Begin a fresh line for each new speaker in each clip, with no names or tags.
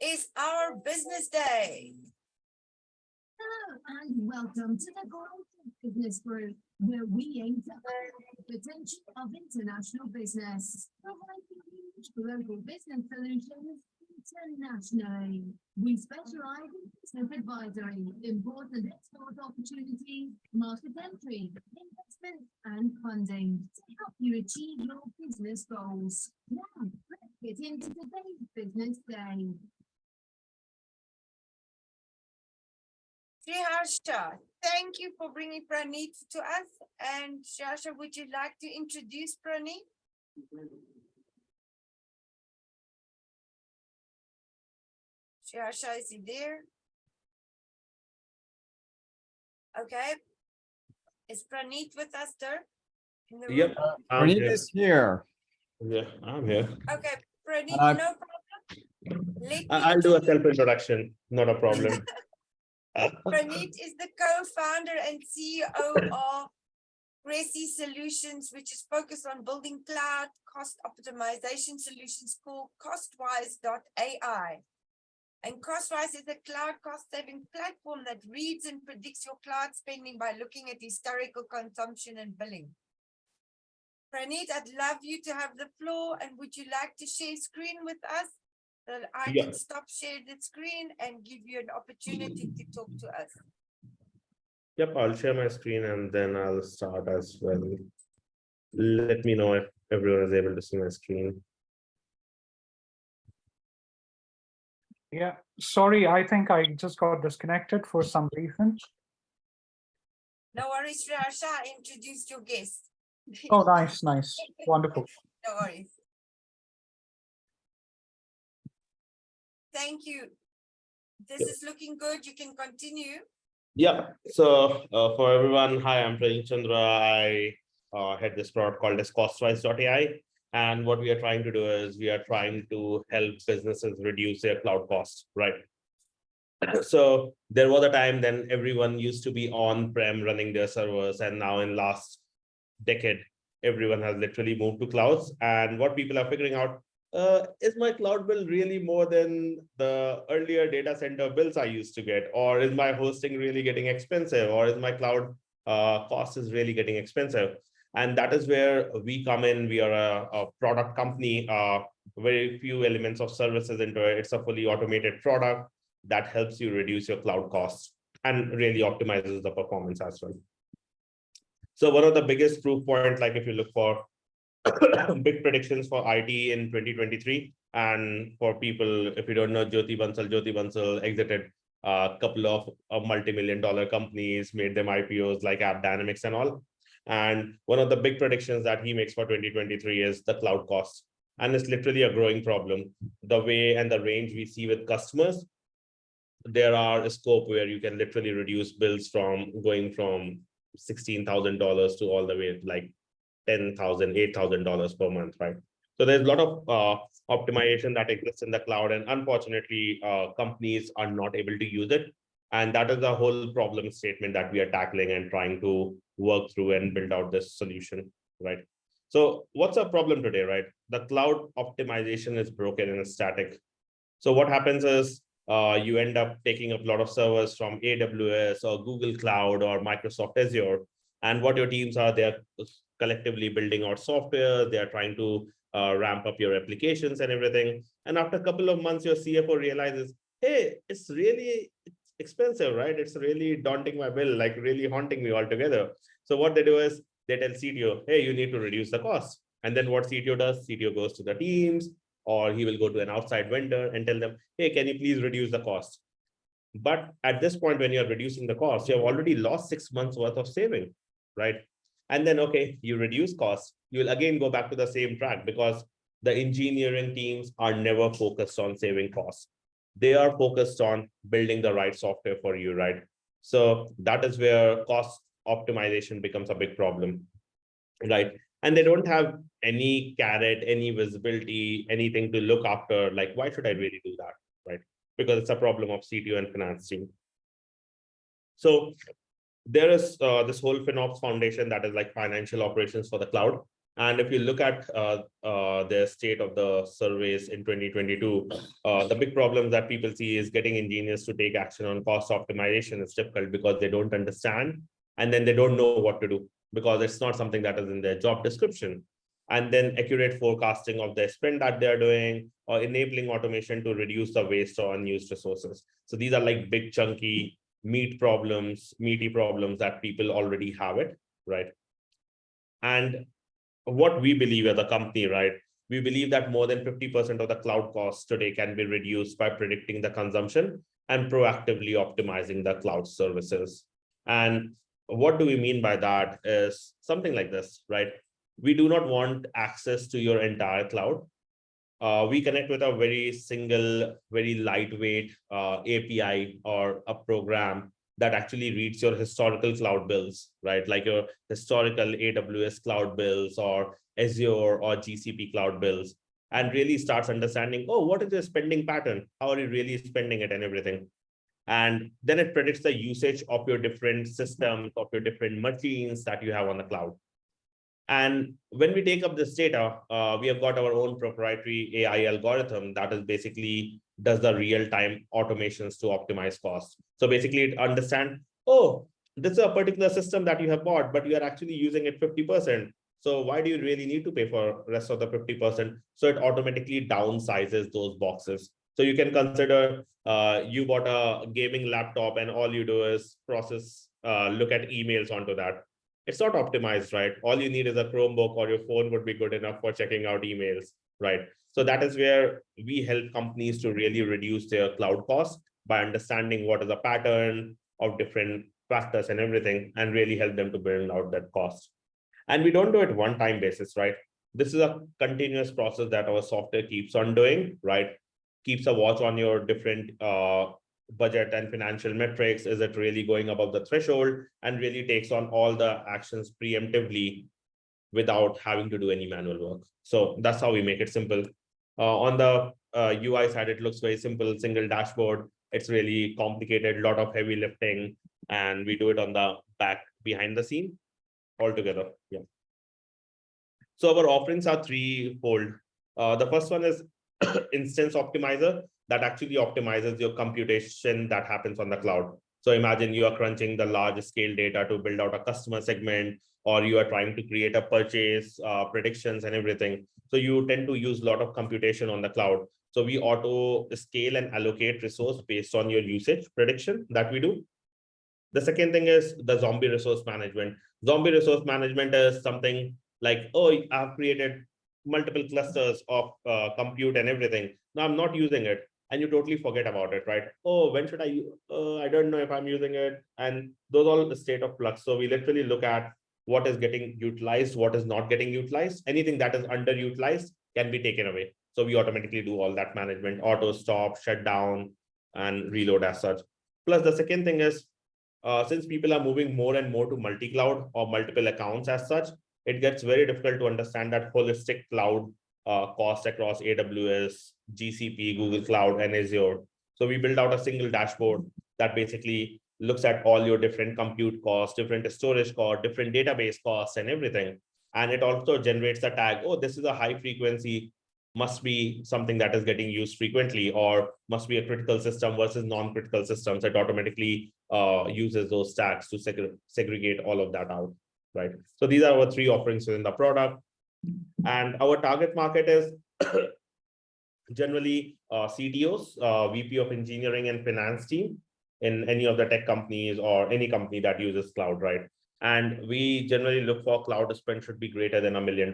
is our business day.
Hello and welcome to the Global Business Group, where we aim to unlock the potential of international business, providing huge global business solutions internationally. We specialize in business advisory, import and export opportunities, market entry, investment, and funding to help you achieve your business goals. Now, let's get into today's Business Day.
Shri Harsha, thank you for bringing Praneet to us. And Shri Harsha, would you like to introduce Praneet? Shri Harsha, is he there? Okay. Is Praneet with us there? In the room?
Yep,
Praneet is here.
Yeah, I'm here.
Okay, Praneet,
Uh,
no problem. Let me
I'll do a
introduce-
self-introduction, not a problem.
Praneet is the co-founder and CEO of Gracie Solutions, which is focused on building cloud cost optimization solutions called Costwise.ai. And Costwise is a cloud cost-saving platform that reads and predicts your cloud spending by looking at historical consumption and billing. Praneet, I'd love you to have the floor, and would you like to share screen with us? So that I
Yeah.
can stop share the screen and give you an opportunity to talk to us.
Yep, I'll share my screen and then I'll start as well. Let me know if everyone is able to see my screen.
Yeah, sorry, I think I just got disconnected for some reason.
No worries, Shri Harsha, I introduced your guest.
Oh, nice, wonderful.
No worries. Thank you. This
Yep.
is looking good. You can continue.
Yeah, so for everyone, hi, I'm Praneet Chandra. I head this product called as Costwise.ai. And what we are trying to do is we are trying to help businesses reduce their cloud costs, right? So there was a time then everyone used to be on-prem running their servers, and now in last decade, everyone has literally moved to clouds. And what people are figuring out, is my cloud bill really more than the earlier data center bills I used to get? Or is my hosting really getting expensive? Or is my cloud cost is really getting expensive? And that is where we come in. We are a product company, very few elements of services into it. It's a fully automated product that helps you reduce your cloud costs and really optimizes the performance as well. So one of the biggest proof points, like if you look for big predictions for IT in 2023, and for people, if you don't know, Jyoti Bansal exited a couple of multi-million-dollar companies, made them IPOs like App Dynamics and all. And one of the big predictions that he makes for 2023 is the cloud costs. And it's literally a growing problem. The way and the range we see with customers, there are a scope where you can literally reduce bills from going from $16,000 to all the way to like $10,000, $8,000 per month, right? So there's a lot of optimization that exists in the cloud, and unfortunately, companies are not able to use it. And that is the whole problem statement that we are tackling and trying to work through and build out this solution, right? So what's our problem today, right? The cloud optimization is broken and it's static. So what happens is you end up taking up a lot of servers from AWS or Google Cloud or Microsoft Azure. And what your teams are, they're collectively building out software. They're trying to ramp up your applications and everything. And after a couple of months, your CFO realizes, hey, it's really expensive, right? It's really daunting my bill, like really haunting me altogether. So what they do is they tell CTO, hey, you need to reduce the cost. And then what CTO does, CTO goes to the teams, or he will go to an outside vendor and tell them, hey, can you please reduce the cost? But at this point, when you're reducing the cost, you have already lost 6 months worth of saving, right? And then, okay, you reduce costs, you'll again go back to the same track, because the engineering teams are never focused on saving costs. They are focused on building the right software for you, right? So that is where cost optimization becomes a big problem, right? And they don't have any carrot, any visibility, anything to look after. Like, why should I really do that, right? Because it's a problem of CTO and finance team. So there is this whole FinOps foundation that is like financial operations for the cloud. And if you look at the state of the surveys in 2022, the big problem that people see is getting engineers to take action on cost optimization is difficult because they don't understand, and then they don't know what to do because it's not something that is in their job description. And then accurate forecasting of the spend that they're doing, or enabling automation to reduce the waste or unused resources. So these are like big chunky meaty problems that people already have it, right? And what we believe as a company, right? We believe that more than 50% of the cloud costs today can be reduced by predicting the consumption and proactively optimizing the cloud services. And what do we mean by that is something like this, right? We do not want access to your entire cloud. We connect with a very lightweight API or a program that actually reads your historical cloud bills, right? Like your historical AWS cloud bills or Azure or GCP cloud bills, and really starts understanding, oh, what is your spending pattern? How are you really spending it and everything? And then it predicts the usage of your different systems, of your different machines that you have on the cloud. And when we take up this data, we have got our own proprietary AI algorithm that is basically does the real-time automations to optimize costs. So basically it understands, oh, this is a particular system that you have bought, but you are actually using it 50%. So why do you really need to pay for rest of the 50%? So it automatically downsizes those boxes. So you can consider you bought a gaming laptop and all you do is look at emails onto that. It's not optimized, right? All you need is a Chromebook or your phone would be good enough for checking out emails, right? So that is where we help companies to really reduce their cloud costs by understanding what is a pattern of different factors and everything, and really help them to bring out that cost. And we don't do it one-time basis, right? This is a continuous process that our software keeps on doing, right? Keeps a watch on your different budget and financial metrics. Is it really going above the threshold? And really takes on all the actions preemptively without having to do any manual work. So that's how we make it simple. On the UI side, it looks very simple, single dashboard. It's really complicated, a lot of heavy lifting, and we do it on the back behind the scene altogether. Yeah. So our offerings are threefold. The first one is instance optimizer that actually optimizes your computation that happens on the cloud. So imagine you are crunching the large scale data to build out a customer segment, or you are trying to create a purchase predictions and everything. So you tend to use a lot of computation on the cloud. So we auto scale and allocate resource based on your usage prediction that we do. The second thing is the zombie resource management. Zombie resource management is something like, oh, I've created multiple clusters of compute and everything. Now I'm not using it. And you totally forget about it, right? Oh, when should I don't know if I'm using it. And those all the state of flux. So we literally look at what is getting utilized, what is not getting utilized. Anything that is underutilized can be taken away. So we automatically do all that management, auto stop, shut down, and reload as such. Plus the second thing is, since people are moving more and more to multi-cloud or multiple accounts as such, it gets very difficult to understand that holistic cloud cost across AWS, GCP, Google Cloud, and Azure. So we build out a single dashboard that basically looks at all your different compute costs, different storage costs, different database costs, and everything. And it also generates the tag, oh, this is a high frequency, must be something that is getting used frequently, or must be a critical system versus non-critical systems. It automatically uses those tags to segregate all of that out, right? So these are our three offerings within the product. And our target market is generally CTOs, VP of engineering and finance team in any of the tech companies or any company that uses cloud, right? And we generally look for cloud spend should be greater than $1 million,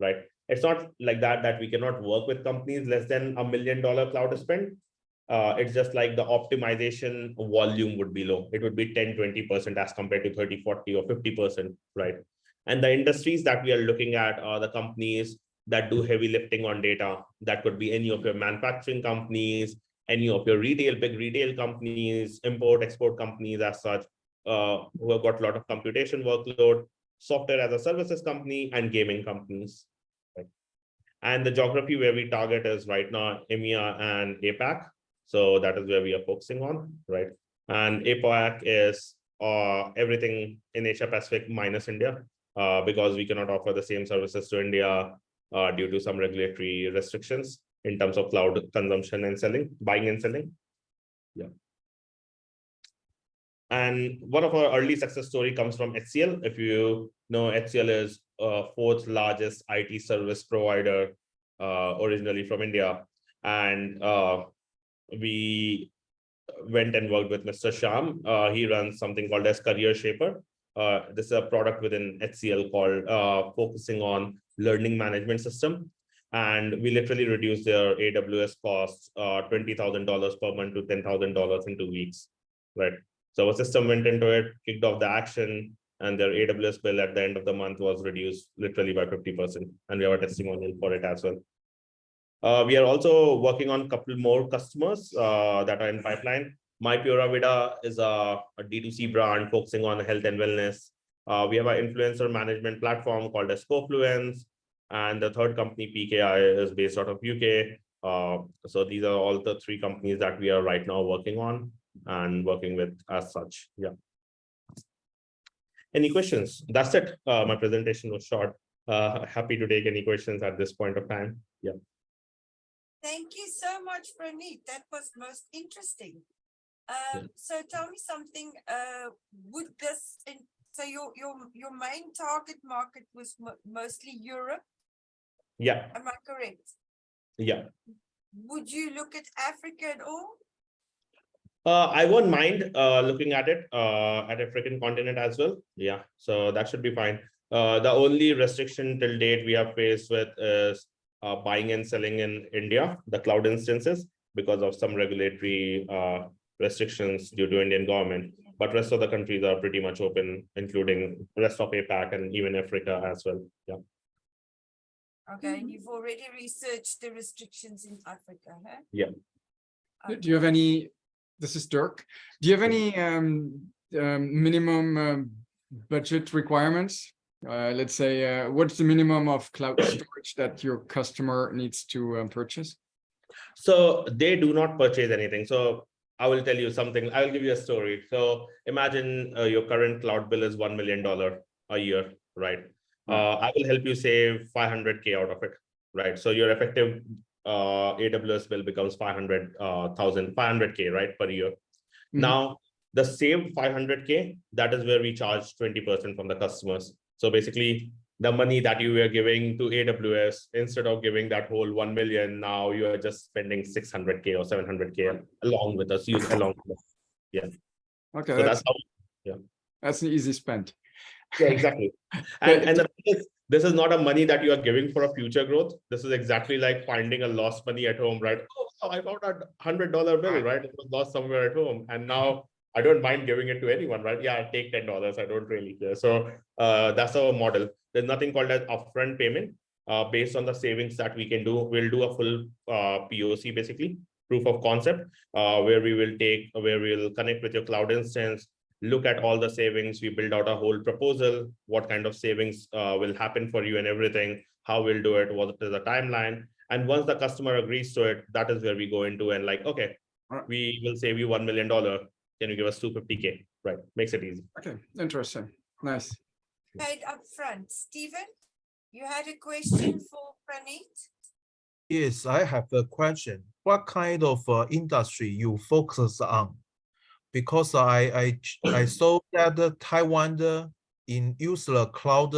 right? It's not like that we cannot work with companies less than $1 million cloud spend. It's just like the optimization volume would be low. It would be 10-20% as compared to 30-40 or 50%, right? And the industries that we are looking at are the companies that do heavy lifting on data. That could be any of your manufacturing companies, any of your big retail companies, import, export companies as such, who have got a lot of computation workload, software as a services company, and gaming companies. Right? And the geography where we target is right now EMEA and APAC. So that is where we are focusing on, right? And APAC is everything in Asia Pacific minus India. because we cannot offer the same services to India due to some regulatory restrictions in terms of cloud consumption and selling, buying and selling. Yeah. And one of our early success story comes from HCL. If you know, HCL is fourth largest IT service provider, originally from India. And we went and worked with Mr. Sham. He runs something called as Career Shaper. This is a product within HCL called focusing on learning management system. And we literally reduced their AWS costs, $20,000 per month to $10,000 in 2 weeks, right? So a system went into it, kicked off the action, and their AWS bill at the end of the month was reduced literally by 50%. And we have a testimonial for it as well. We are also working on a couple more customers that are in pipeline. My Pura Vida is a D2C brand focusing on health and wellness. We have an influencer management platform called as Cofluence. And the third company, PKI, is based out of UK. So these are all the three companies that we are right now working on and working with as such. Yeah. Any questions? That's it. My presentation was short. Happy to take any questions at this point of time. Yeah.
Thank you so much, Praneet. That was most interesting.
Yeah.
So tell me something, would this, so your main target market was mostly Europe?
Yeah.
Am I correct?
Yeah.
Would you look at Africa at all?
I won't mind looking at it at African continent as well. Yeah, so that should be fine. The only restriction till date we have faced with is buying and selling in India, the cloud instances, because of some regulatory restrictions due to Indian government. But rest of the countries are pretty much open, including rest of APAC and even Africa as well. Yeah.
Okay, and you've already researched the restrictions in Africa, huh?
Yeah.
Do you have any, this is Dirk, do you have any minimum budget requirements? Let's say, what's the minimum of cloud storage that your customer needs to purchase?
So they do not purchase anything. So I will tell you something. I will give you a story. So imagine your current cloud bill is $1 million a year, right? I will help you save 500K out of it, right? So your effective AWS bill becomes 500K, right, per year. Now, the saved 500K, that is where we charge 20% from the customers. So basically, the money that you were giving to AWS, instead of giving that whole 1 million, now you are just spending 600K or 700K along with us, along with us. Yeah.
Okay,
so that's how, yeah.
That's an easy spend.
Yeah, exactly. And the thing is, this is not a money that you are giving for a future growth. This is exactly like finding a lost money at home, right? Oh, I found a $100 bill, right? It was lost somewhere at home. And now I don't mind giving it to anyone, right? Yeah, I take $10. I don't really care. So that's our model. There's nothing called as upfront payment. Based on the savings that we can do, we'll do a full POC, basically, proof of concept, where we'll connect with your cloud instance, look at all the savings, we build out a whole proposal, what kind of savings will happen for you and everything, how we'll do it, what is the timeline. And once the customer agrees to it, that is where we go into and like, okay, we will save you $1 million. Can you give us 250K? Right, makes it easy.
Okay, interesting, nice.
Paid up front. Stephen, you had a question for Praneet?
Yes, I have a question. What kind of industry you focus on? Because I saw that the Taiwan in use the cloud,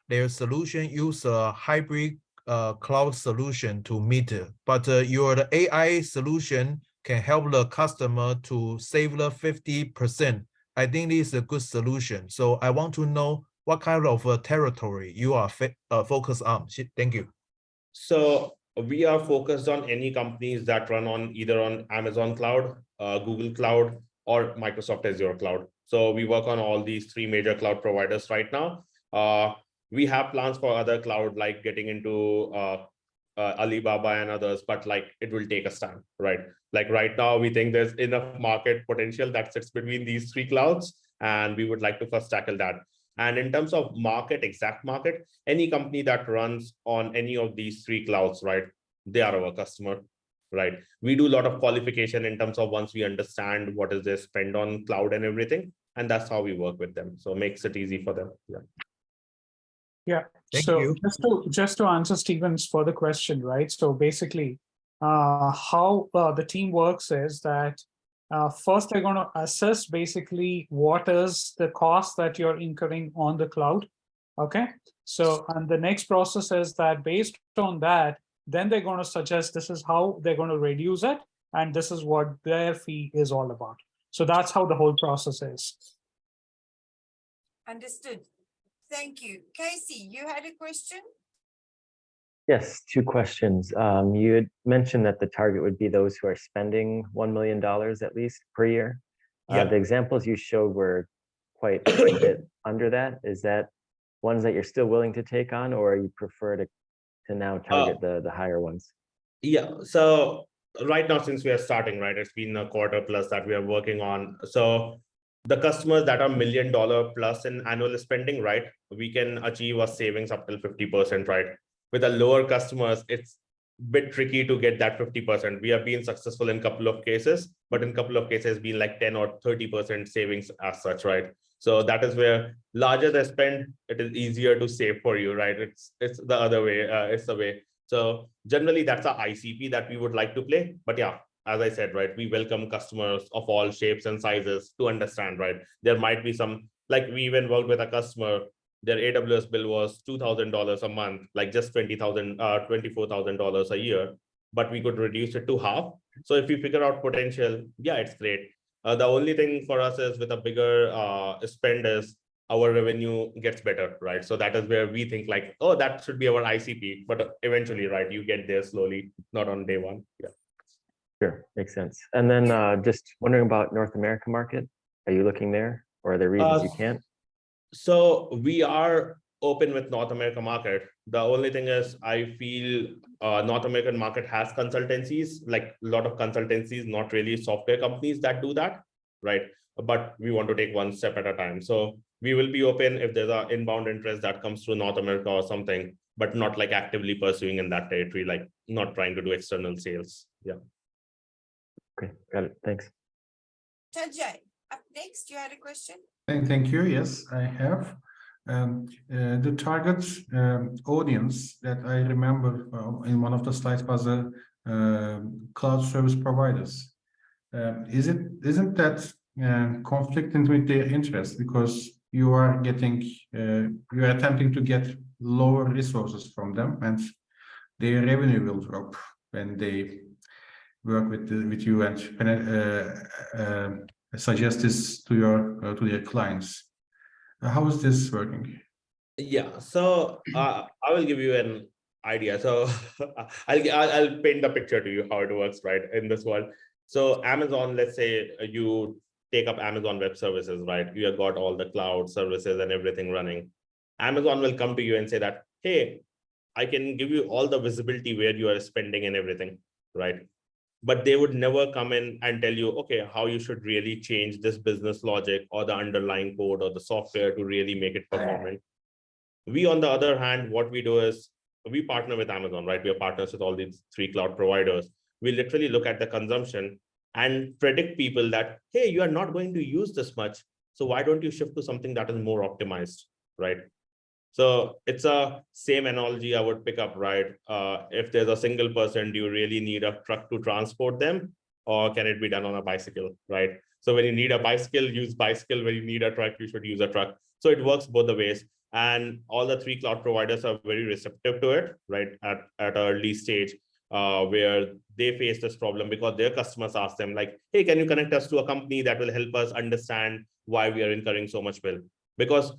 their solution use a hybrid cloud solution to meet it. But your AI solution can help the customer to save the 50%. I think this is a good solution. So I want to know what kind of territory you are focused on. Thank you.
So we are focused on any companies that run on either on Amazon Cloud, Google Cloud, or Microsoft Azure Cloud. So we work on all these three major cloud providers right now. We have plans for other cloud, like getting into Alibaba and others, but like it will take us time, right? Like right now, we think there's enough market potential that sits between these three clouds, and we would like to first tackle that. And in terms of exact market, any company that runs on any of these three clouds, right, they are our customer, right? We do a lot of qualification in terms of once we understand what is their spend on cloud and everything, and that's how we work with them. So it makes it easy for them. Yeah.
Yeah.
Thank
So
you.
just to answer Stephen's further question, right? So basically, how the team works is that first they're going to assess basically what is the cost that you're incurring on the cloud. Okay. So, and the next process is that based on that, then they're going to suggest this is how they're going to reduce it, and this is what their fee is all about. So that's how the whole process is.
Understood. Thank you. Casey, you had a question?
Yes, two questions. You had mentioned that the target would be those who are spending $1 million at least per year.
Yeah.
The examples you showed were quite a bit under that. Is that ones that you're still willing to take on, or you prefer to now target the higher ones?
Yeah. So right now, since we are starting, right, it's been a quarter plus that we are working on. So the customers that are $1 million plus in annual spending, right, we can achieve a savings up till 50%, right? With the lower customers, it's a bit tricky to get that 50%. We have been successful in a couple of cases, but in a couple of cases, been like 10 or 30% savings as such, right? So that is where larger the spend, it is easier to save for you, right? It's the other way. It's the way. So generally, that's a ICP that we would like to play. But yeah, as I said, right, we welcome customers of all shapes and sizes to understand, right? There might be some, like we even worked with a customer, their AWS bill was $2,000 a month, like just $24,000 a year, but we could reduce it to half. So if you figure out potential, yeah, it's great. The only thing for us is with a bigger spend is our revenue gets better, right? So that is where we think like, oh, that should be our ICP, but eventually, right, you get there slowly, not on day one. Yeah.
Sure, makes sense. And then just wondering about North America market. Are you looking there, or are there reasons you can't?
So we are open with North America market. The only thing is I feel North American market has consultancies, like a lot of consultancies, not really software companies that do that, right? But we want to take one step at a time. So we will be open if there's an inbound interest that comes through North America or something, but not like actively pursuing in that territory, like not trying to do external sales. Yeah.
Okay, got it. Thanks.
Tajay, up next, you had a question?
Thank you. Yes, I have. The target audience that I remember in one of the slides was the cloud service providers. Isn't that conflicting with their interest, because you are attempting to get lower resources from them, and their revenue will drop when they work with you and suggest this to their clients. How is this working?
Yeah, so I will give you an idea. So I'll paint the picture to you how it works, right, in this world. So Amazon, let's say you take up Amazon Web Services, right? You have got all the cloud services and everything running. Amazon will come to you and say that, hey, I can give you all the visibility where you are spending and everything, right? But they would never come in and tell you, okay, how you should really change this business logic or the underlying code or the software to really make it performant. We, on the other hand, what we do is we partner with Amazon, right? We are partners with all these 3 cloud providers. We literally look at the consumption and predict people that, hey, you are not going to use this much. So why don't you shift to something that is more optimized, right? So it's a same analogy I would pick up, right? If there's a single person, do you really need a truck to transport them, or can it be done on a bicycle, right? So when you need a bicycle, use bicycle. When you need a truck, you should use a truck. So it works both the ways. And all the 3 cloud providers are very receptive to it, right? At an early stage, where they face this problem because their customers ask them like, hey, can you connect us to a company that will help us understand why we are incurring so much bill? Because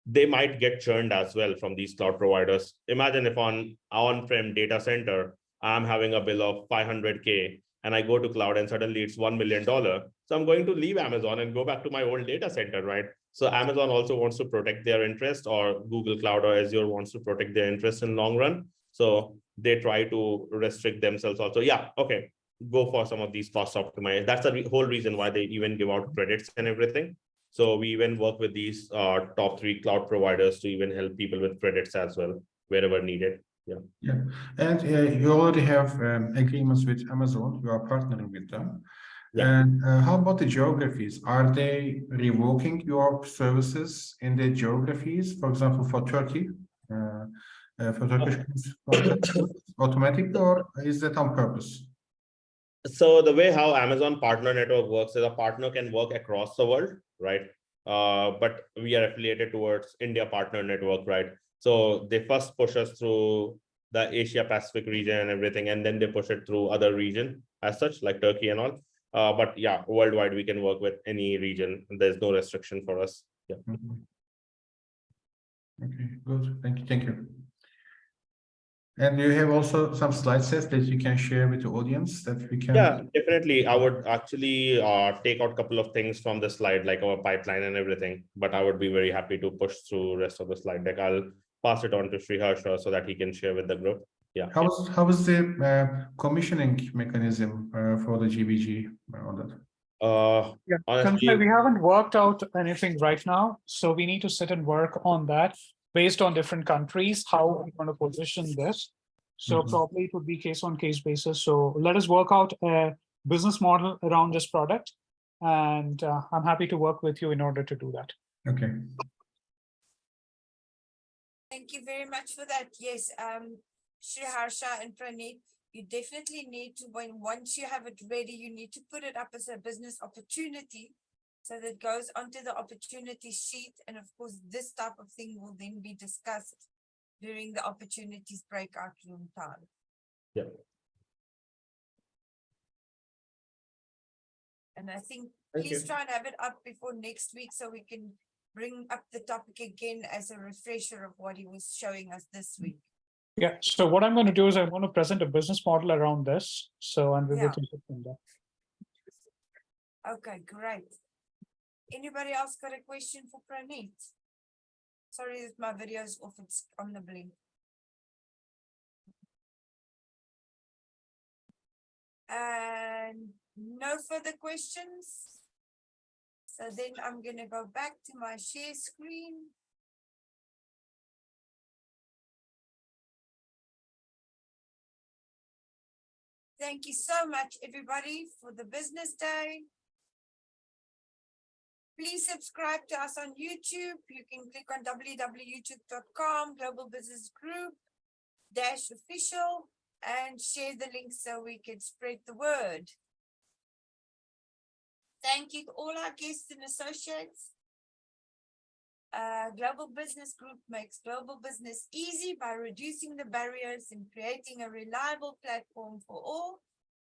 they might get churned as well from these cloud providers. Imagine if on-prem data center, I'm having a bill of 500K and I go to cloud and suddenly it's $1 million. So I'm going to leave Amazon and go back to my old data center, right? So Amazon also wants to protect their interest, or Google Cloud or Azure wants to protect their interest in long run. So they try to restrict themselves also. Yeah, okay, go for some of these cost optimized. That's the whole reason why they even give out credits and everything. So we even work with these top 3 cloud providers to even help people with credits as well, wherever needed. Yeah.
And you already have agreements with Amazon. You are partnering with them.
Yeah.
And how about the geographies? Are they revoking your services in the geographies, for example, for Turkey? for Turkish goods automatically, or is that on purpose?
So the way how Amazon partner network works is a partner can work across the world, right? But we are affiliated towards India partner network, right? So they first push us through the Asia Pacific region and everything, and then they push it through other region as such, like Turkey and all. But yeah, worldwide we can work with any region. There's no restriction for us. Yeah.
Okay, good. Thank you. And you have also some slide sets that you can share with the audience that we can.
Yeah, definitely. I would actually take out a couple of things from the slide, like our pipeline and everything, but I would be very happy to push through rest of the slide deck. I'll pass it on to Sriharsha so that he can share with the group. Yeah.
How is the commissioning mechanism for the GBG on that?
Yeah,
Honestly,
we haven't worked out anything right now, so we need to sit and work on that based on different countries, how we're going to position this. So probably it would be case on case basis. So let us work out a business model around this product, and I'm happy to work with you in order to do that.
Okay.
Thank you very much for that. Yes, Sriharsha and Praneet, you definitely need to, once you have it ready, you need to put it up as a business opportunity. So that goes onto the opportunity sheet. And of course, this type of thing will then be discussed during the opportunities breakout room time.
yeah.
And I think
Thank
please
you.
try and have it up before next week so we can bring up the topic again as a refresher of what he was showing us this week.
Yeah, so what I'm going to do is I'm going to present a business model around this. So, and we will
Yeah.
take it from there.
Okay, great. Anybody else got a question for Praneet? Sorry that my video is off, it's on the blink. And no further questions. So then I'm gonna go back to my share screen. Thank you so much, everybody, for the business day. Please subscribe to us on YouTube. You can click on www.youtube.com, globalbusiness.group _official, and share the link so we can spread the word. Thank you to all our guests and associates. Global Business Group makes global business easy by reducing the barriers and creating a reliable platform for all.